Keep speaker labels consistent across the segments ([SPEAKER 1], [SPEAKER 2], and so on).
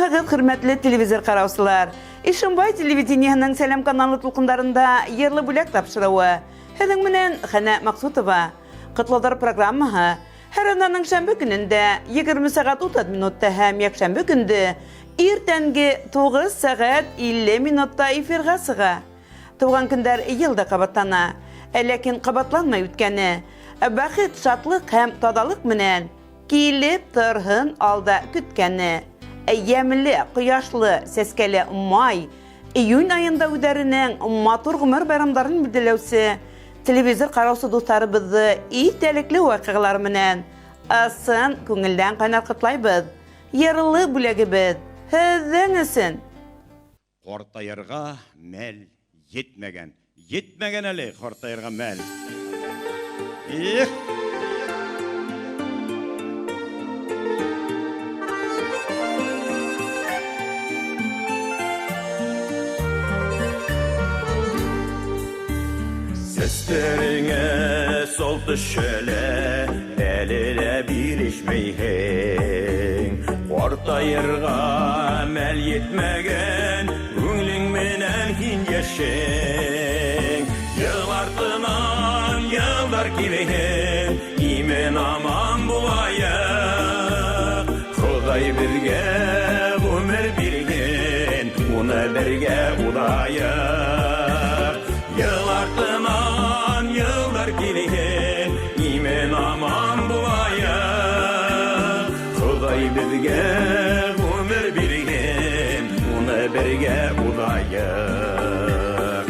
[SPEAKER 1] Сағыт хөрмәтле телевизор караусылар. Ишембай телевидениеһенең сәлам каналы тулкындарында ерле бүләк тапшыруы. Һеҙҙең менән Хәнә Максутова. Ҡотлодар программаһы һәр ананың шәмбе көнөндә 20 сәғәт 30 минутта һәм якшәмбе көнде иртәнге 9 сәғәт 50 минутта эфирға сыға. Туған көндәр йылда ҡабатлана, ләкин ҡабатланмай үткәне. Бәхет, шатлык һәм таҙалыҡ менән килеп торһын алда көткәне. Йәмле, ҡояшлы, сәскәле май, июнь айында үҙҙәренең матур ғүмер байрамдарын билдәләүсе телевизор ҡараусы дуҫтарыбыҙҙы иҫтәлекле ваҡиғалар менән ысын күңелдән ҡайнар ҡотлайбыҙ. Йырлы бүләгебеҙ һеҙҙең өсөн.
[SPEAKER 2] Ҡартайырға мәл етмәгән. Етмәгән әле ҡартайырға мәл. Сәстеріңе сол түшелі, әлілі білішмейхің. Қортайырға мәл етмәген, өңлің менен хин ешің. Йыл артынан йылдар келейін, имен аман болайық. Құдай бірге өмір берген, оны бірге ұдайық. Йыл артынан йылдар келейін, имен аман болайық. Құдай бірге өмір берген, оны бірге ұдайық.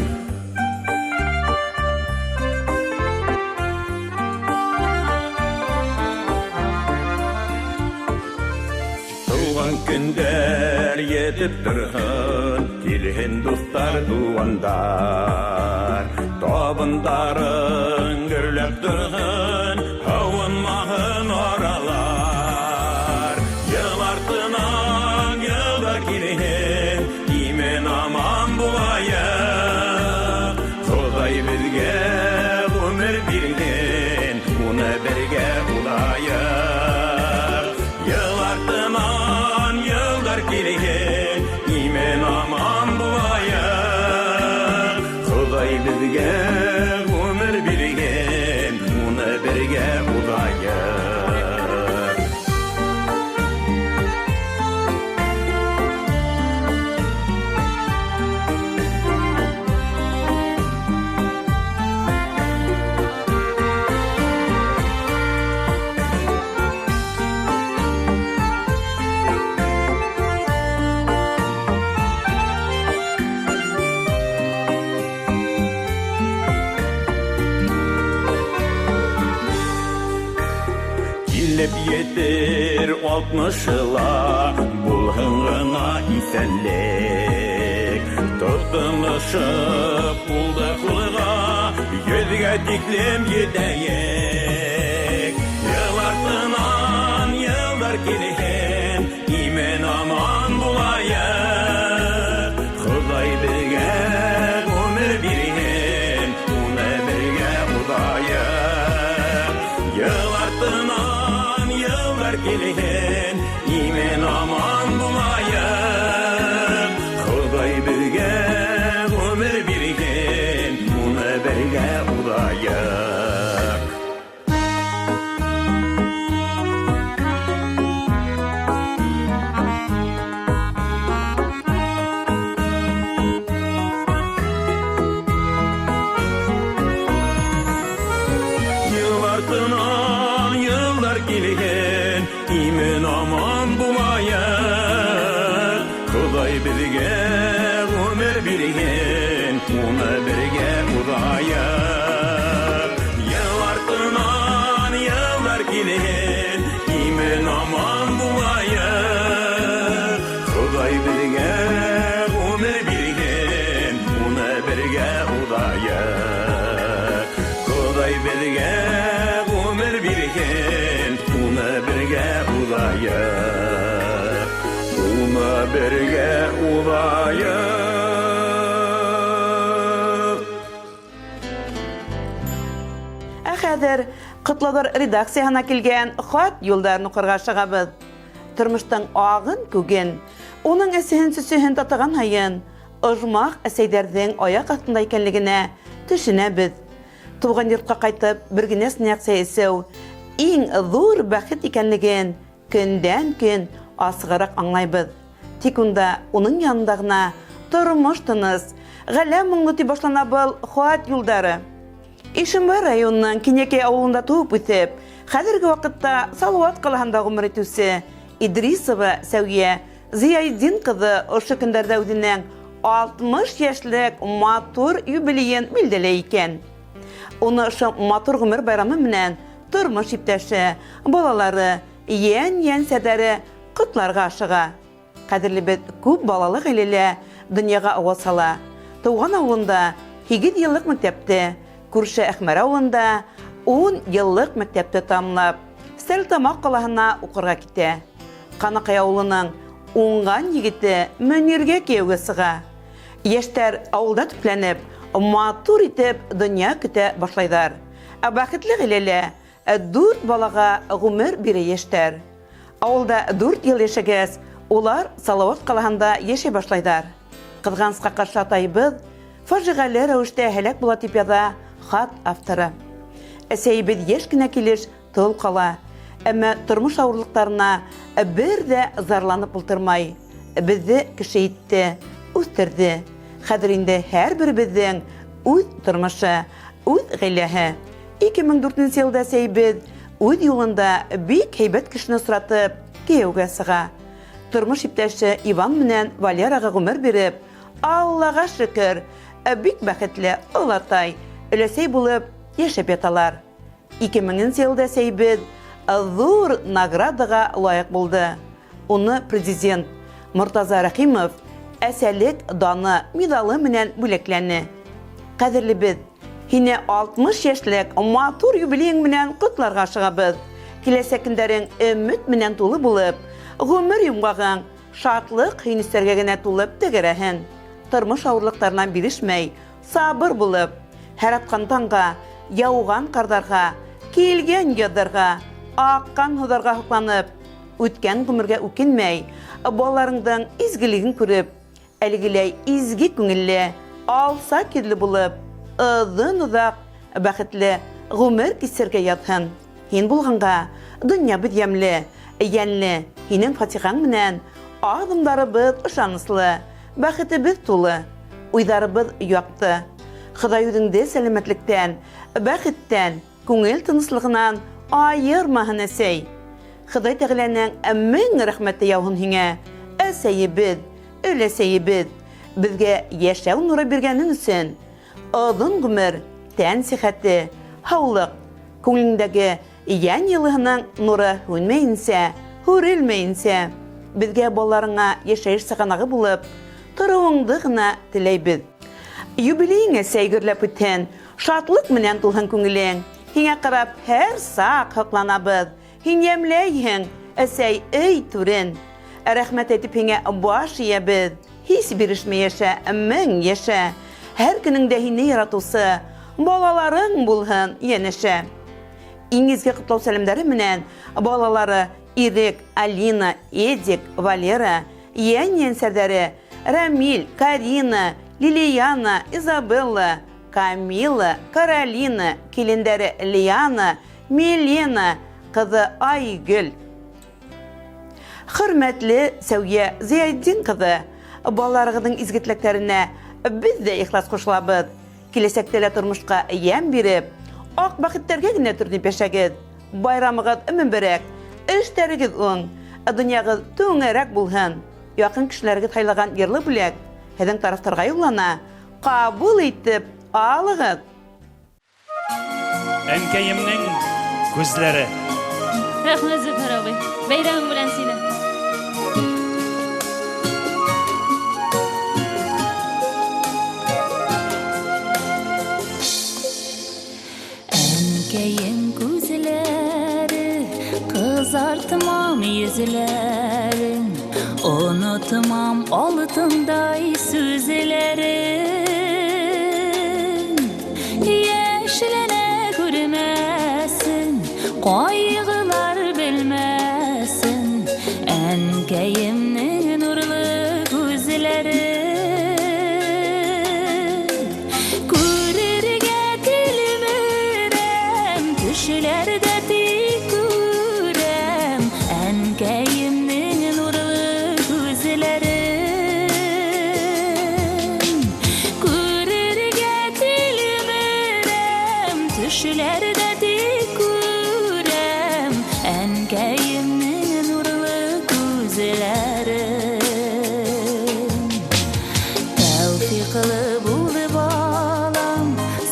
[SPEAKER 2] Туған күндер етіп тұрғын, келген достар туғандар. Табындарың гүрләп тұрғын, ауынмағын оралар. Йыл артынан йылдар келген, имен аман болайық. Құдай бізге өмір берген, оны бірге ұдайық. Йыл артынан йылдар келген, имен аман болайық. Құдай бізге өмір берген, оны бірге ұдайық. Келіп етер 60-ла, бұлғын ғына исәнлік. Тұтынышып бұлды құлыға, елге тиклем етәйік. Йыл артынан йылдар келген, имен аман болайық. Құдай бірге өмір берген, оны бірге ұдайық. Йыл артынан йылдар келген, имен аман болайық. Құдай бірге өмір берген, оны бірге ұдайық. Йыл артынан йылдар келген, имен аман болайық. Құдай бізге өмір берген, оны бірге ұдайық. Йыл артынан йылдар келген, имен аман болайық. Құдай бізге өмір берген, оны бірге ұдайық. Құдай бізге өмір берген, оны бірге ұдайық. Оны бірге ұдайық.
[SPEAKER 1] Хәҙер Ҡотлодар редакцияһына килгән хат юлдарын уҡырға шығабыҙ. Тормоштың ағын күген, Оның әсіхін сүсіхін татыған хайын, ұжмақ әсейдердің аяқ астында екенлігіне түшіне біз. Туған йортқа қайтып, біргіне сынақ сәйесеу, ең зор бәхет екенлігін күнден күн асығырақ аңлайбыз. Тек онда оның янындағына тұрмыш тыныс, ғалам мұңлыты башлана бұл хуат юлдары. Ишімбай районының Кенеке ауылында туып өтіп, қазіргі вақытта Салауат қаласында ғұмыр етуші Идрисова Сәуе Зияйдин қызы ұшы күндерді өдінің 60 яшілік матур юбилейін білділі екен. Оны ұшы матур ғұмыр байрамы менен тұрмыш иптәші, балалары, ен сәдәрі құтларға ашыға. Қадірлі бет көп балалық елелі дүнияға ауа сала. Туған ауылында 8 еллық мектепті, Күрші Әхмәр ауылында 10 еллық мектепті тамлап, Сәлтамақ қаласына оқырға кете. Қанақай ауылының оңған егеті Мөнирге кеуге сыға. Ештер ауылда түпленіп, матур етіп дүния күте башлайдар. Бақытлы ғилелі 4 балаға ғұмыр бірі ештер. Ауылда 4 ел ешегіз, олар Салауат қаласында еше башлайдар. Қызғанысқа қаршы атайбыз, фажиғалы рәуіште әлек бола типяда хат авторы. Әсейбіз ешкіне келеш тұл қала, әмі тұрмыш ауырлықтарына бір де зарланып ұлтырмай, бізді кішейтті, өстірді. Қадірінде әр бір біздің өз тұрмышы, өз ғиләхі. 2004 жылда әсейбіз өз юлында бик хейбет кішіні сұратып кеуге сыға. Тұрмыш иптәші Иван менен Валераға ғұмыр беріп, Аллаға шүкір, бик бәхетлі олатай, өлесей болып ешеп еталар. 2000 жылда әсейбіз зор наградаға лайық болды. Оны президент Мұртаза Рахимов әсәлік даны медалы менен бүлекләні. Қадірлі біз, хине 60 яшілік матур юбилейң менен құтларға шығабыз. Келесі күндерің үміт менен толы болып, ғұмыр юмғағың шатлық хейністерге генә толып тегерәхін. Тұрмыш ауырлықтарынан бірішмей, сабыр болып, әр атқан таңға, яуған қардарға, келген ядарға, аққан хударға хуқланып, өткен ғұмырға өкенмей, балаларыңдың изгілігін көріп, әлгілей изгі көңілі, алса кедлі болып, ұзын ұзақ, бәхітлі ғұмыр кесерге ятхын. Хен болғанға, дүния біз емлі, енлі, хенің фатиқаң менен, ағдымдары біз ұшаныслы, бәхіті біз толы, ұйдары біз ұяқты. Құдай өдіңді сәлеметліктен, бәхіттен, көңіл тыныслығынан айырмағын әсей. Құдай тәғіленің әмін рахметті яуын хеңе, әсейі біз, өлесейі біз, бізге ешәу нұры бергенін үсін. Ұзын ғұмыр, тән сихәтті, хаулық, көңіліңдегі ен елігінің нұры өнмейінсе, хүрілмейінсе, бізге боларыңа ешәйір сағанағы болып, тұруыңды ғына тілей біз. Юбилейіңе сәйгірліп өттен, шатлық менен тұлғын көңілің, хеңе қарап әр сақ хақланабыз, хеңемлейің, әсәй өй түрін. Рәхмет етіп хеңе баш ие біз, хис бірішме еші, мың еші, әр күніңді хеңе яратусы, балаларың бұлғын еніші. Иңізге құтлау сәлімдері менен балалары Ирек, Алина, Эдик, Валера, ен сәрдері Рамиль, Карина, Лилияна, Изабелла, Камила, Каролина, келендері Лиана, Милена, қызы Айгүл. Хөрмәтле Сәуе Зияйдин қызы, балаларығының изгетліктеріне біз де ихлас қошылабыз. Келесектелі тұрмышқа ем беріп, ақ бақыттерге гіне түрді пешегіз, байрамығыз үмін бірек, іштәрігіз оң, дүнияғыз төңерек бұлғын. Яқын кішілерге тайлаған ерлі бүлек, әдің тарафтарға юлана, қабыл етіп алығыз.
[SPEAKER 3] Әнкәйімнің көзлері.
[SPEAKER 4] Рахмет Зөфәр абый, бәйрәмің белән сине. Әнкәйем күзләре, кызартмам йөзләрен, unutmam алтындай сүзләрен. Яшленә күрмәсен, кайгылар белмәсен, әнкәемнең нурлы
[SPEAKER 5] düşlerde dik görem Ənkəyimnin nurlu gözlərim Tevfikli bul balam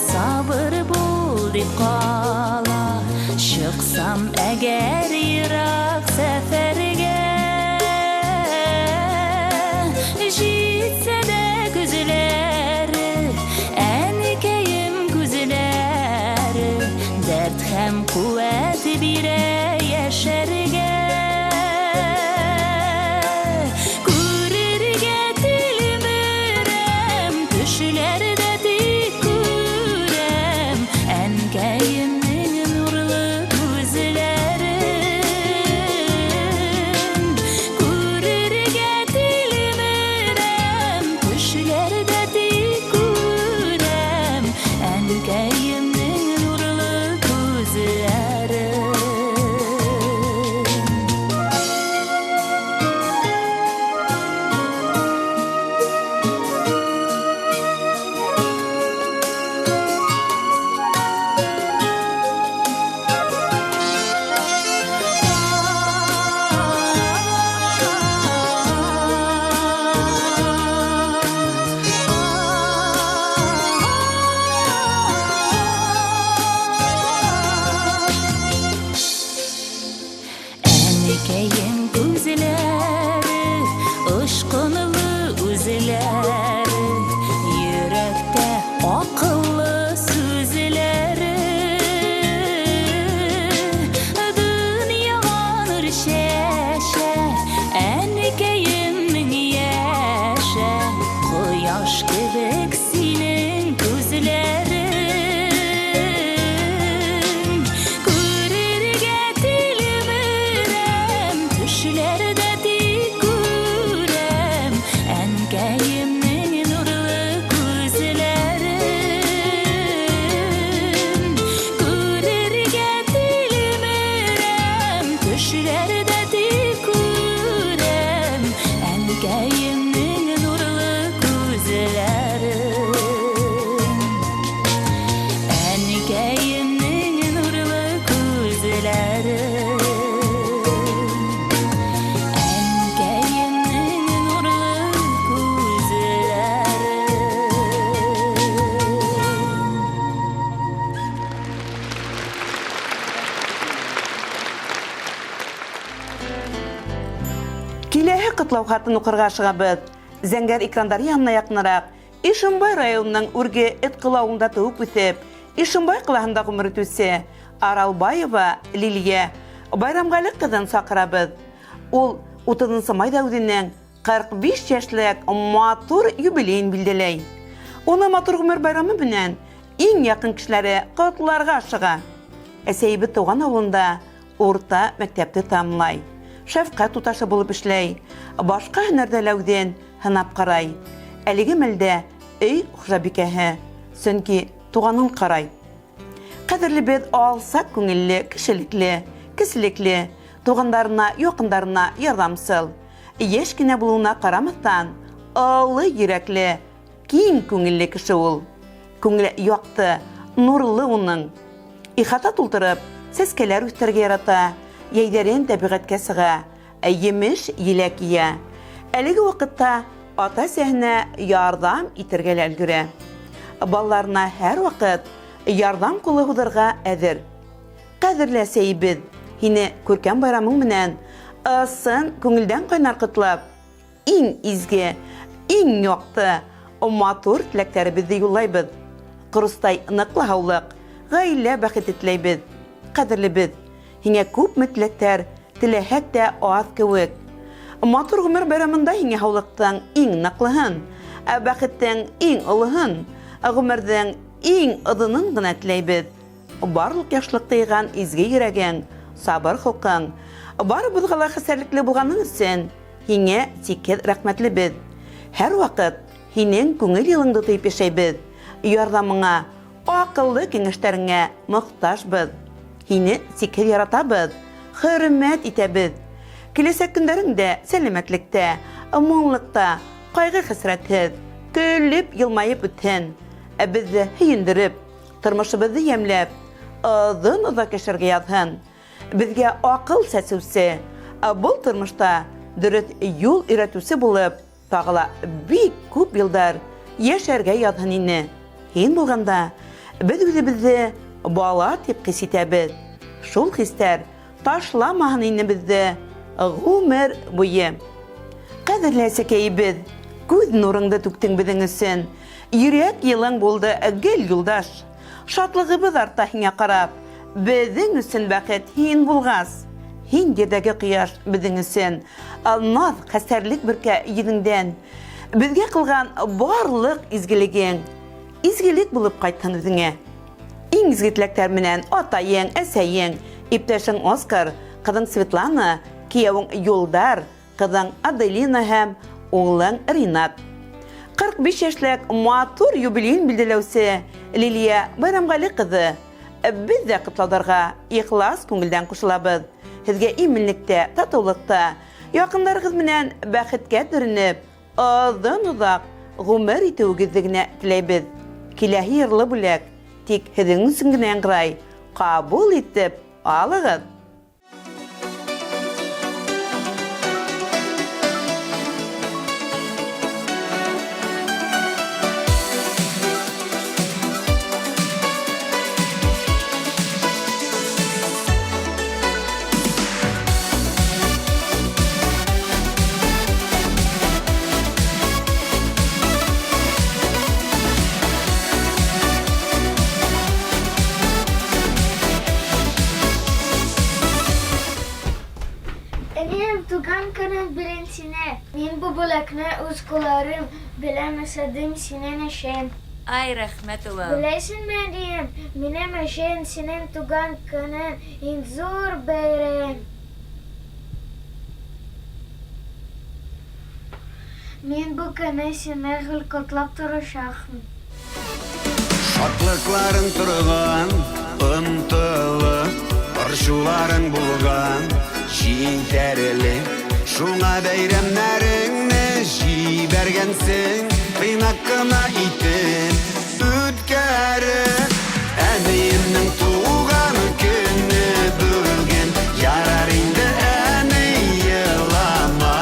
[SPEAKER 5] sabır bul dip qala Çıksam əgər yıraq səfərgə Jitsə də gözləri Ənkəyim gözləri Dərd həm qüvvət birə yaşargə Görürgə tilmirəm Düşlərdə dik görəm Ənkəyimnin nurlu gözlərim Görürgə tilmirəm Düşlərdə dik görəm Ənkəyimnin nurlu gözlərim Ənkəyim gözləri, ışqınlı üzləri, yürekte akıllı sözləri, dünyanır şəşə, ənkəyimin yaşa, quyaş kibik senin gözlərin. Düşlərdə dik görəm Ənkəyimnin nurlu gözlərim Görürgə tilmirəm Düşlərdə dik görəm Ənkəyimnin nurlu gözlərim Ənkəyimnin nurlu gözlərim
[SPEAKER 1] Киләһе кытлау хатын укырга чыгабыз. Зәңгәр экраннары янына якынрак, Ишембай районының Үрге эт кылауында туып үсеп, Ишембай кылаһында гомер итүче Аралбаева Лилия Байрамгали кызын сакырабыз. Ул 30 май дәүренең 45 яшьлек матур юбилейын билдәләй. Оны матур гомер байрамы белән иң якын кешеләре котларга чыга. Әсәйбе туган авылында орта мәктәпте тамамлай. Шәфкать туташы булып эшләй, башка һөнәрдәләүдән һынап карай. Әлеге мәлдә өй хужабикәһе, сөнки туганын карай. Кадерле бит алсак күңелле, кешелекле, кислекле, тугандарына, якындарына ярдәмсыл. Яшь кенә булуына карамастан, аллы йөрәкле, киң күңелле кеше ул. Күңеле якты, нурлы уның. Ихата тултырып, сәскәләр үстәргә ярата. Яйдәрен табигатькә сыга, емеш еләк ия. Әлеге вакытта ата-әсәһенә ярдәм итәргә өлгерә. Балаларына һәр вакыт ярдәм кулы һуҙырға әҙер. Кадерле әсәйбеҙ, һине күркәм байрамың менән ысын күңелдән ҡайнар ҡотлап, иң изге, иң яҡты, матур теләктәребеҙҙе юллайбыҙ. Ҡоростай ныҡлы һаулыҡ, ғаилә бәхете теләйбеҙ. Ҡәҙерлебеҙ, һиңә күпме теләктәр, теләһәк тә аҙ кеүек. Матур ғүмер байрамында һиңә һаулыҡтың иң ныҡлыһын, бәхеттең иң олоһын, ғүмерҙең иң ыҙынын ғына теләйбеҙ. Барлыҡ яшлыҡ тыйған изге йөрәгең, сабыр холҡың, барыбыҙға ла хәсәрлекле булғаның өсөн һиңә сикһеҙ рәхмәтлебеҙ. Һәр ваҡыт һинең күңел йылыңды тойоп йәшәйбеҙ. Ярҙамыңа, аҡыллы кәңәштәреңә мохтажбыҙ. Һине сикһеҙ яратабыҙ, хөрмәт итәбеҙ. Киләсәк көндәреңдә сәләмәтлектә, моңлыҡта, ҡайғы-хәсрәтһеҙ, көлөп, йылмайып үтһен. Беҙҙе һөйөндөрөп, тормошобоҙҙо йәмләп, ұзын-ұзақ кешерге язһын. Безгә акыл сәсүсе, бұл тормышта дөрес юл өйрәтүсе булып, тагыла бик күп елдар яшәргә язһын инде. Һин булганда, без үзебезне бала дип хис итәбез. Шул хистәр ташламаһын инде безне гомер буе. Кадерле сәкәйбез, күз нурыңды түктең безнең өчен. Йөрәк елың булды гел юлдаш. Шатлыгыбыз арта һиңа карап. Безнең өчен бәхет һин булгас. Һин җирдәге кояш безнең өчен. Наз хәстәрлек бөркә йөзеңдән. Безгә кылган барлык изгелегең изгелек булып кайтсын үзеңә. Иң изге теләктәр менән атаең, әсәең, иптәшең Оскар, кызың Светлана, киявең Юлдар, кызың Аделина һәм улың Ринат. 45 яшьлек матур юбилейын билдәләүче Лилия Байрамгали кызы. Без дә котларга ихлас күңелдән кушылабыз. Сезгә иминлектә, татулыкта, якыннарыгыз менән бәхеткә төренеп, озын-узак гомер итүегезне генә теләйбез. Киләһе йырлы бүләк, тик һеҙҙең өсөн генә яңғырай. Ҡабул итеп алығыҙ.
[SPEAKER 6] Туган көнең беренчене. Мин бу бүләкне үз кулларым белән эшләдем синең өчен.
[SPEAKER 5] Ай, рәхмәт улым.
[SPEAKER 6] Беләсеңме, дим, минем өчен синең туган көнең иң зур бәйрәм. Мин бу көнне сине гел котлап торачакмын.
[SPEAKER 2] Шатлыкларың торган, ынтылып, арчуларың булган, җитәрле. Шуңа бәйрәмнәреңне җибәргәнсең, кыйнак кына итеп үткәреп. Әниемнең туган көне бүген, ярар инде әни елама.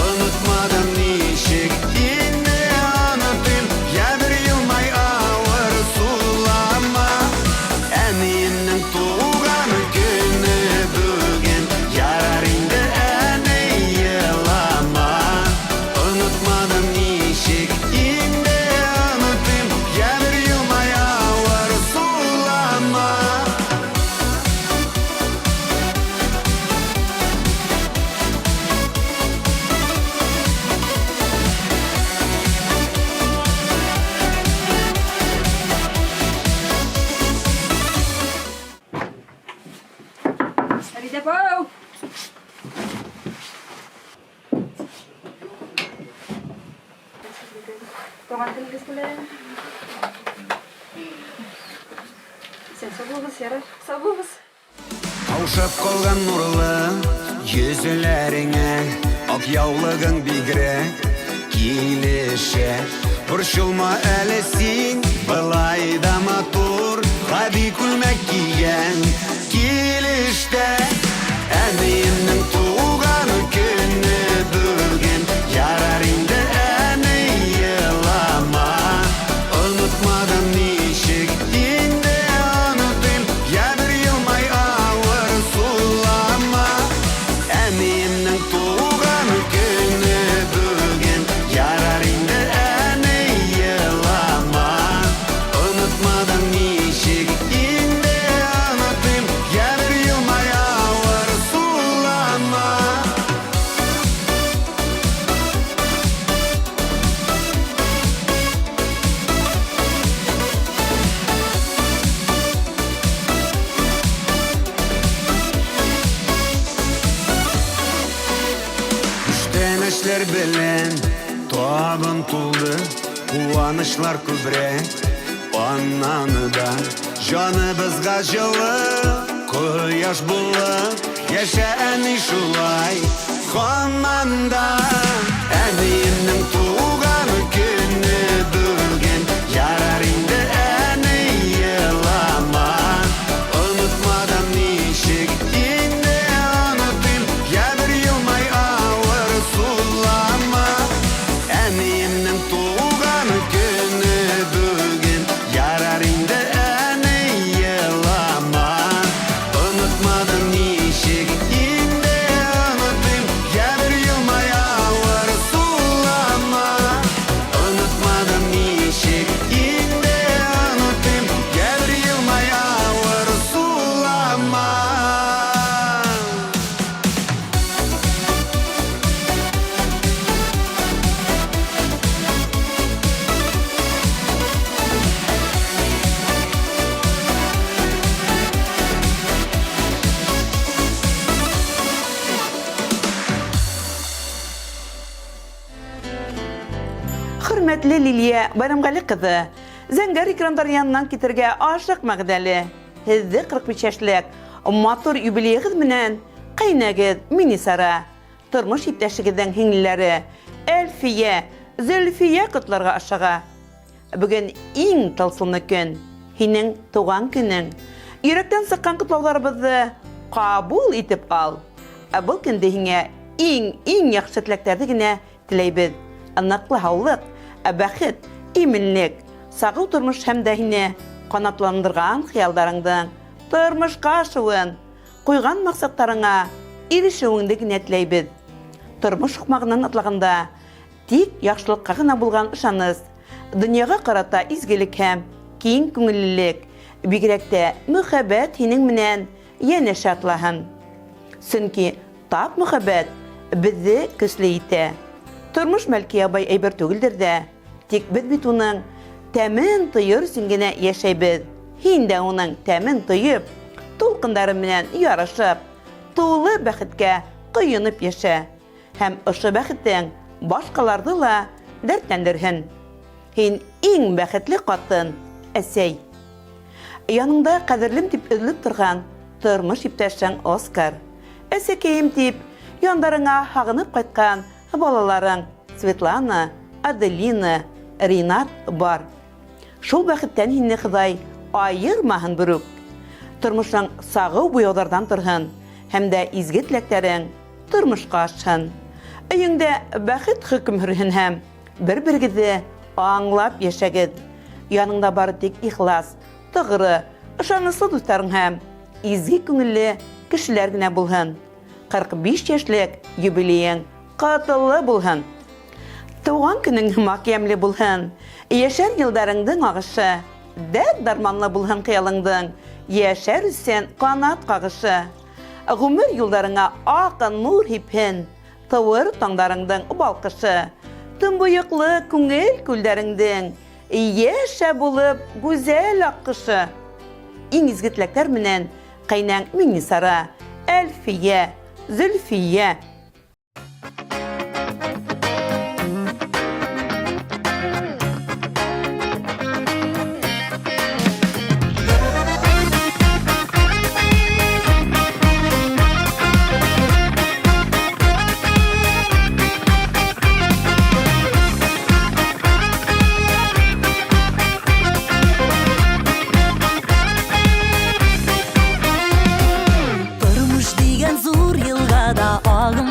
[SPEAKER 2] Онытмадым ничек инде онытым, я бер елмай авыр сулама. Әниемнең туган көне бүген, ярар инде әни елама. Онытмадым ничек инде онытым, я бер елмай авыр сулама. Каушап калган нурлы йөзләреңә, ак яулыгың бигрәк килешә. Борчылма әле син, былай да матур, гади күлмәк кигән килештә. Әниемнең туган көне бүген, ярар инде әни елама. Онытмадым ничек инде онытым, я бер елмай авыр сулама. Әниемнең туган көне бүген, ярар инде әни елама. Онытмадым ничек инде онытым, я бер елмай авыр сулама. Үштән эшләр белән табын тулды, куанышлар күбрәк аннан да. Җаныбызга җылы кояш булып, яшә әни шулай һаманда. Әниемнең туган көне бүген, ярар инде әни елама.
[SPEAKER 1] Hürmetli Liliye Bayramgali kızı, Zengər ekranlar yanından kitirge aşık məqdəli. Hizdi 45 yaşlık motor yubileyiniz menen qaynagız Minisara. Turmuş iptaşigizden hinlileri Elfiye, Zülfiye kutlarga aşağı. Bugün iň tılsımlı gün, hinin tuğan günün. Yürekten sıkkan kutlavlarımızı kabul etip al. Bu günde hine iň yaxşı tileklerdi gine tileybiz. Anaklı havlık, bəxit, iminlik, sağıl turmuş hem de hine kanatlandırgan xiyaldarыңdan, turmuşqa aşıvın, koygan maksatlarına erişiwingdi gine tileybiz. Turmuş hukmağının atlagında tik yaxşılıkka gına bulgan ışanız, dünyaga qarata izgilik hem kiň köngüllilik, bigrekde muhabbet hinin menen yene şatlahan. Çünki tap muhabbet bizi güçlü ite. Turmuş melki abay eyber tөгілдер de, tik biz bit onun təmin tıyır süngene yaşaybiz. Hinde onun təmin tıyıp, tulqındarı menen yarışıp, tuğlu bəxitke kıyınıp yaşa. Hem ışı bəxitten başkalardı la dertlendirhin. Hin iň bəxitli qatın, Esey. Yanında qadirlim tip üzülüp turgan turmuş iptaşan Oskar. Esekeyim tip yandarına hağınıp qaytkan balaların Svetlana, Adelina, Rinat bar. Şol bəxitten hinne Xıday ayırmahın bürük. Turmuşan sağıv buyoglardan turhun, hem de izgi tileklerin turmuşqa aşın. Öýüňde bəxit hükümhürhün hem bir-birgizi anlap yaşagid. Yanında bar tek ihlas, tıgırı, ışanıslı dostarın hem izgi köngülli kişiler gine bulhun. 45 yaşlık yubileyin qatılı bulhun. Tuğan günün makiyemli bulhun. Yaşar yıldarыңdың ağışı, dert darmanlı bulhun qiyalыңdың. Yaşar üssen kanat qağışı. Gümür yıldarına aqın nur hiphin. Tavır tаңдарыңдың balqışı. Tüm buyuklu küngel külderiңdың. Yaşa bulup güzel akışı. İň izgi tilekler menen qaynaň Minisara, Elfiye, Zülfiye.
[SPEAKER 5] Turmuş digen zur yılgada ağım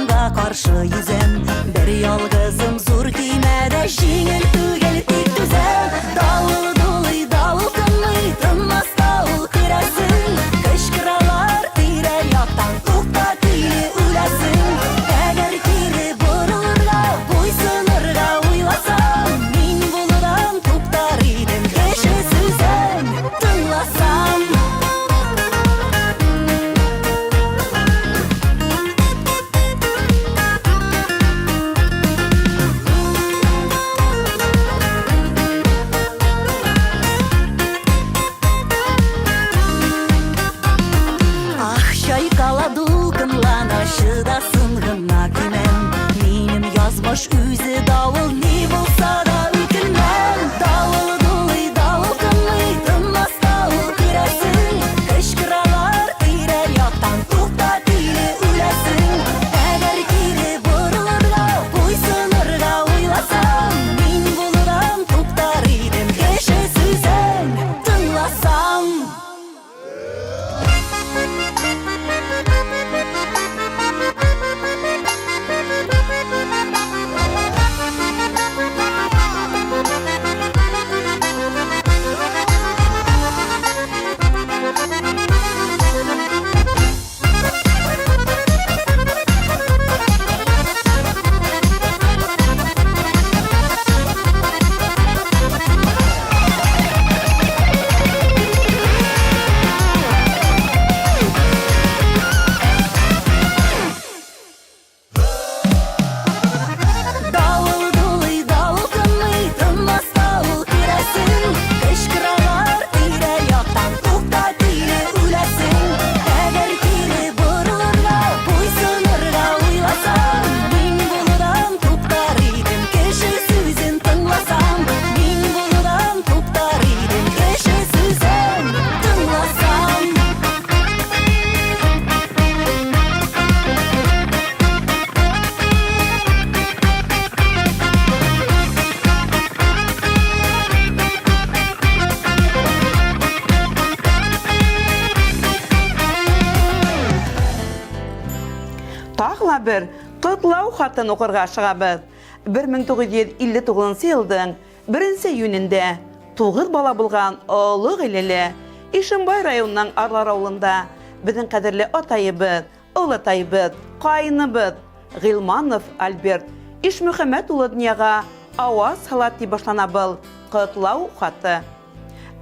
[SPEAKER 1] тағы бір құтлау хатын оқырға шығабыз. 1959 елдің 1 июнінде 9 бала болған олы ғилелі Ишимбай районының Арлар ауылында біздің қадірлі атайыбыз, ұлытайыбыз, қайыныбыз Ғилманов Альберт Ишмөхәмәт ұлы дүнияға ауаз салат башлана бұл құтлау хаты.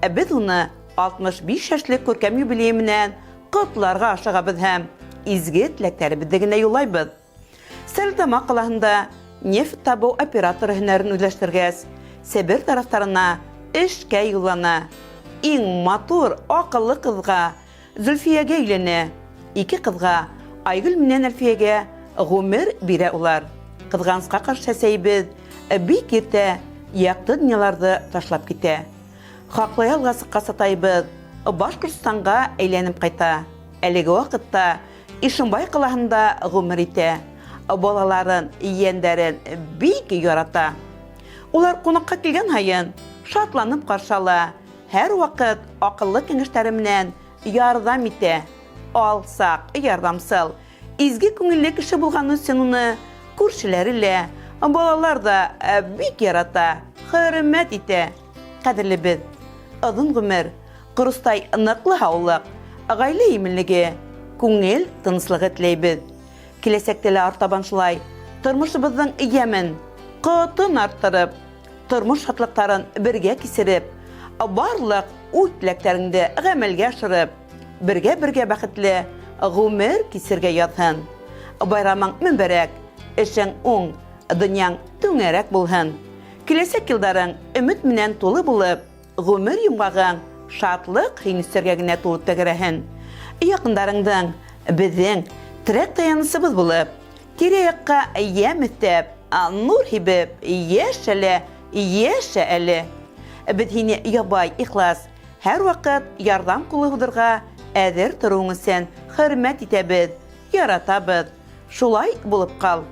[SPEAKER 1] Біз оны 65 яшьлек көркәм юбилейменен құтларға ашығабыз һәм изге тіләктәребезді генә юлайбыз. Стәрлетама қаласында нефть табу операторы һөнәрен үзләштергәс, Себер тарафтарына эшкә юллана. Иң матур акыллы кызга Зөлфиягә өйләнә. 2 кызга Айгөл менән Әлфиягә гомер бирә улар. Кызганска каршы сәйбез бик иртә якты дөньяларны ташлап китә. Хаклы ялга сыкка сатайбыз. Башкортстанга әйләнеп кайта. Әлеге вакытта Ишимбай каласында гомер итә. Балаларын, иендәрен бик ярата. Улар кунакка килгән һайын шатланып каршала. Һәр вакыт акыллы киңәшләре менән ярдәм итә. Алсак, ярдәмсыл, изге күңелле кеше булган өчен уны күршеләре лә, балалар да бик ярата, хөрмәт итә. Кадерле бит, озын гомер, кырыстай ныклы һаулык, гаилә иминлеге, күңел тынычлыгы теләйбез. Киләсәктә лә артабан шулай тормышыбызның ямен кытын арттырып, тормыш шатлыктарын бергә кисереп, барлык уй теләкләреңне гамәлгә ашырып, бергә бәхетле гомер кисергә ятһын. Байрамың мөбарәк, эшең уң, дөньяң түңәрәк булһын. Киләсәк елдарың өмет менән тулы булып, гомер йомгагың шатлык хиңсергә генә тулып тәгәрәһен. Якындарыңның безнең терәк таянысыбыз булып, тирә-якка ям итеп, нур һибеп, яшәле, яшә әле. Без һине ябай, ихлас, һәр вакыт ярдәм кулы һуздырга әзер торуың өчен хөрмәт итәбез, яратабыз. Шулай булып кал.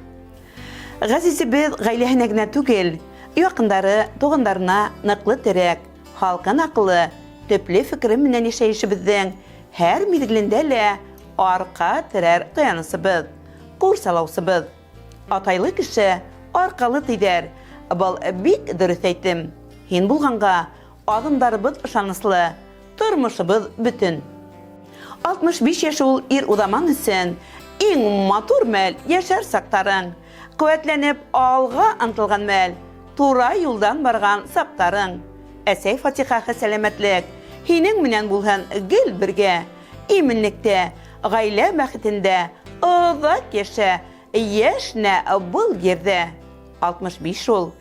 [SPEAKER 1] Газизебез гаиләһенә генә түгел, якындары, тугандарына ныклы терәк, халкын акылы, төпле фикере менән яшәешебезнең һәр мизгелендә лә арка терәр таянысыбыз, курсалаусыбыз. Атайлы кеше аркалы тидәр. Был бик дөрес әйтем. Һин булганга адымдарыбыз ышаныслы, тормышыбыз бүтән. 65 яшь ул ир удаман өчен иң матур мәл яшәр сактарың. Куәтләнеп алга ынтылган мәл, тура юлдан барган саптарың. Әсәй Фатихаһы сәламәтлек, һинең менән булһын гел бергә. Иминлектә, гаилә бәхетендә, озак яшә, яшнә был ердә. 65 ул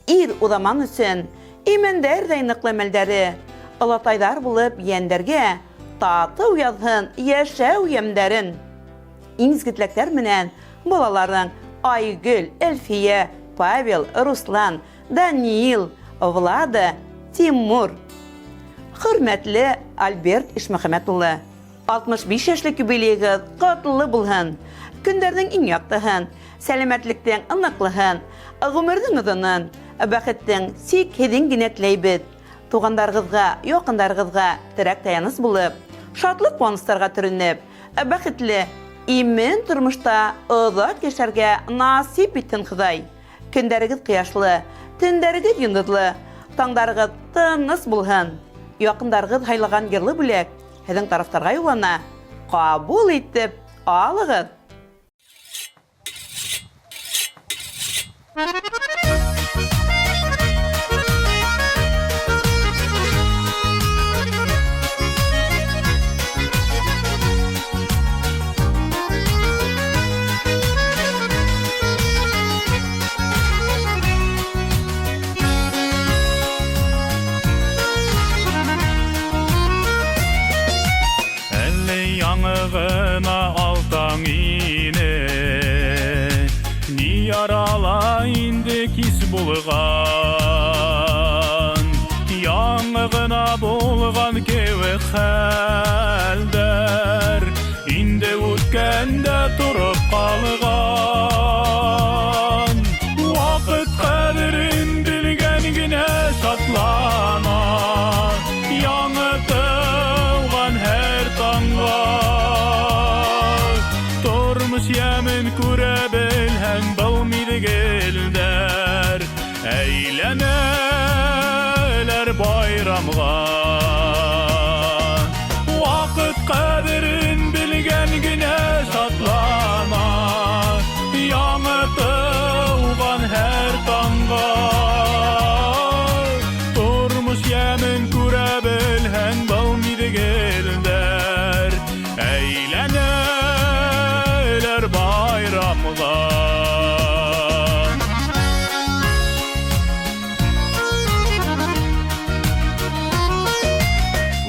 [SPEAKER 1] ир удаман өчен имендәрдәй ныклы мәлдәре, олатайдар булып яндәргә тату язһын яшәү ямдәрен. Иңзгетләктәр менән балаларың Айгөл, Әлфия, Павел, Руслан, Даниил, Влада, Тимур. Хөрмәтле Альберт Ишмөхәмәт улы, 65 яшьлек юбилейгыз катлы булһын. Көндәрнең иң яктыһын, сәламәтлектән ныклыһын, гомернең озынын, бәхеттән сикһеҙен генә теләйбез. Тугандарыгызга, якындарыгызга терәк таяныс булып, шатлык куаныштарга төренеп, бәхетле имен тормышта озак яшәргә насип итсен Ходай. Көндәрегез кыяшлы, төндәрегез йондызлы, таңдарыгыз тыныс булһын. Якындарыгыз һайлаган йырлы бүләк һеҙҙең тарафтарға юллана. Ҡабул итеп алығыҙ.
[SPEAKER 2] Яңығына алтаң ине, ни ярала инде кис булған. Яңығына болған кеуі хәлдәр, инде үткәндә тұрып қалған. Вақыт қадірін білген генә шатлана, яңы тылған һәр таңға. Тормыш ямен yemin kurebilhen Balmidi gelder Eyleneler bayramga Vakit kadirin bilgen güne satlana Yanı tığvan her tanga Turmuş yemin kurebilhen Balmidi gelder Eyleneler bayramga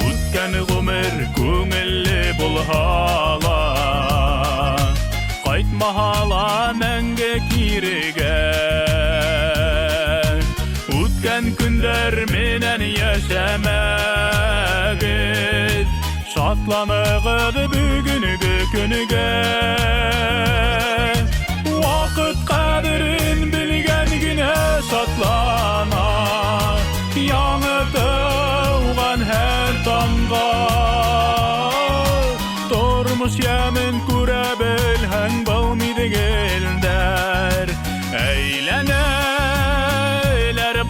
[SPEAKER 2] Utken gumer kungilli bulhala Qaytma hala menge kirigen Utken günler menen yaşamagid Şatlanıgıd bugünkü günüge Vakit kadirin bilgen güne satlana Yanı tığvan her tanga Tormuş yemin kurebilhen Balmidi gelder Eyleneler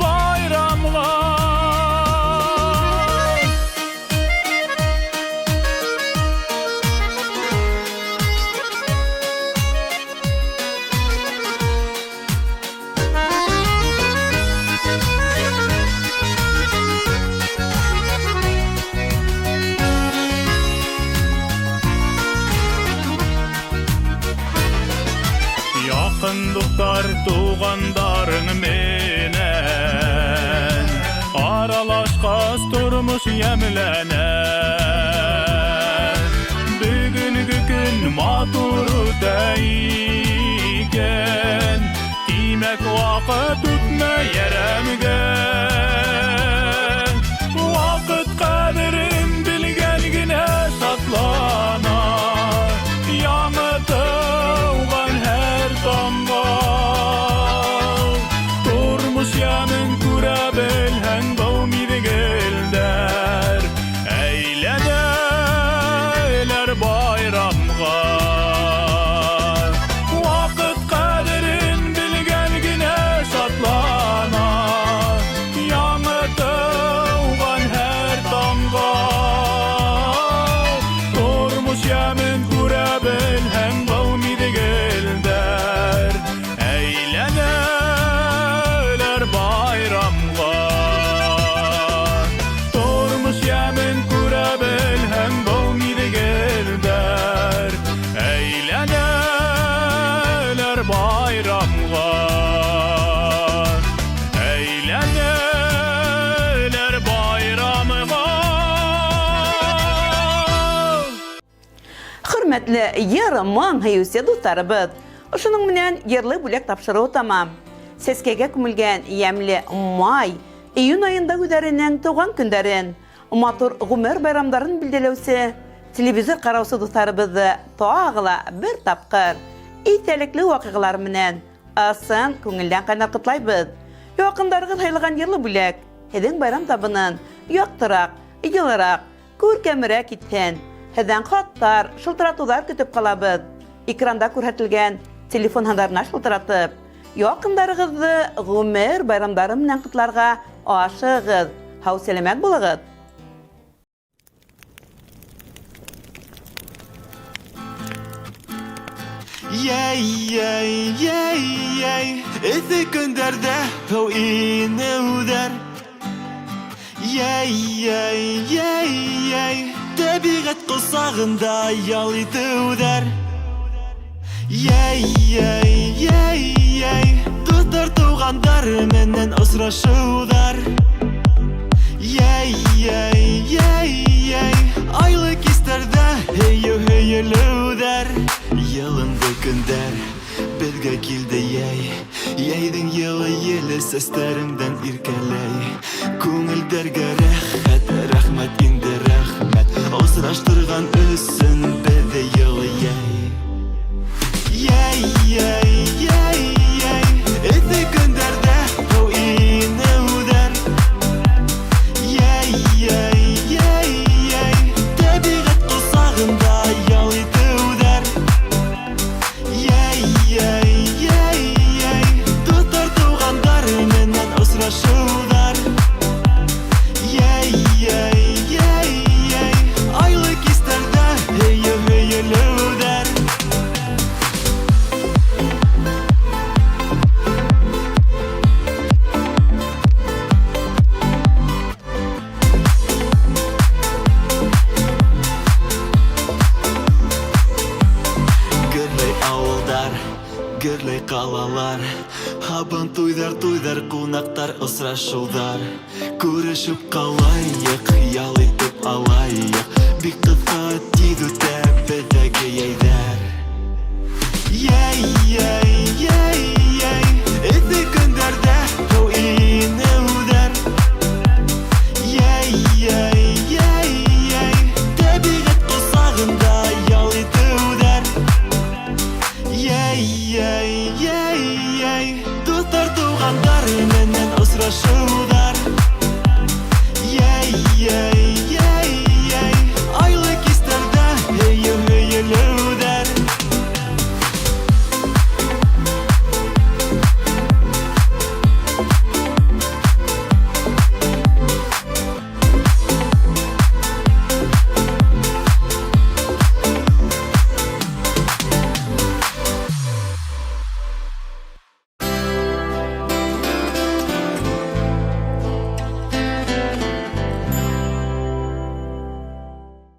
[SPEAKER 2] bayramga Yakınlıklar tuğandarın menen Aralaşkas turmuş yemlenen Bugünkü gün maturu değken Demek vakit tutma yeremgen Vakit kadirin bilgen güne satlana Yanı tığvan her tanga Turmuş yemin kurebilhen Balmidi gelder Eyleneler bayramga Vakit kadirin bilgen güne satlana Yanı tığvan her tanga Turmuş yemin kurebilhen Balmidi gelder Eyleneler bayramga Turmuş yemin kurebilhen Balmidi gelder Eyleneler bayramga Eyleneler bayramga
[SPEAKER 1] Hürmetli yarımman hayusiya dostlarыбыз. Ошының менән йырлы бүләк тапшыруы тамам. Сескәгә күмелгән ямьле май, июнь айында үҙҙәренең тыуған көндәрен, матур ғүмер байрамдарын билдәләүсе телевизор ҡараусы дуҫтарыбыҙҙы тағы ла бер тапҡыр иҫтәлекле ваҡиғалар менән ысын күңелдән ҡайнар ҡотлайбыҙ. Яҡындарығыҙ һайлаған йырлы бүләк һеҙҙең байрам табынын яҡтыраҡ, йылыраҡ, күркәмерәк итһен. Һеҙҙән хаттар, шылтыратыуҙар көтөп ҡалабыҙ. Экранда күрһәтелгән телефон һандарына шылтыратып, яҡындарығыҙҙы ғүмер байрамдары менән ҡотларға ашығыҙ. Һау сәләмәт булығыҙ.
[SPEAKER 7] Эҫе көндәрҙә һыу инеүҙәр Тәбиғәт ҡосағында ял итеүҙәр Дуҫтар туғандар менән осрашыуҙар Айлы кистәрҙә һөйөлөүҙәр Йылынды көндәр беҙгә килде Йәйҙең йылы еле сәстәреңдән иркәләй Күңелдәргә рәхәт, рәхмәт инде рәхмәт Осраштырған өсөн беҙҙе йылы Эҫе көндәрҙә һыу инеүҙәр Тәбиғәт ҡосағында ял итеүҙәр гөрләй калалар. Хабын туйдар, кунактар, осрашулар. Күрешеп калайык, ял итеп алайык. Бик кыска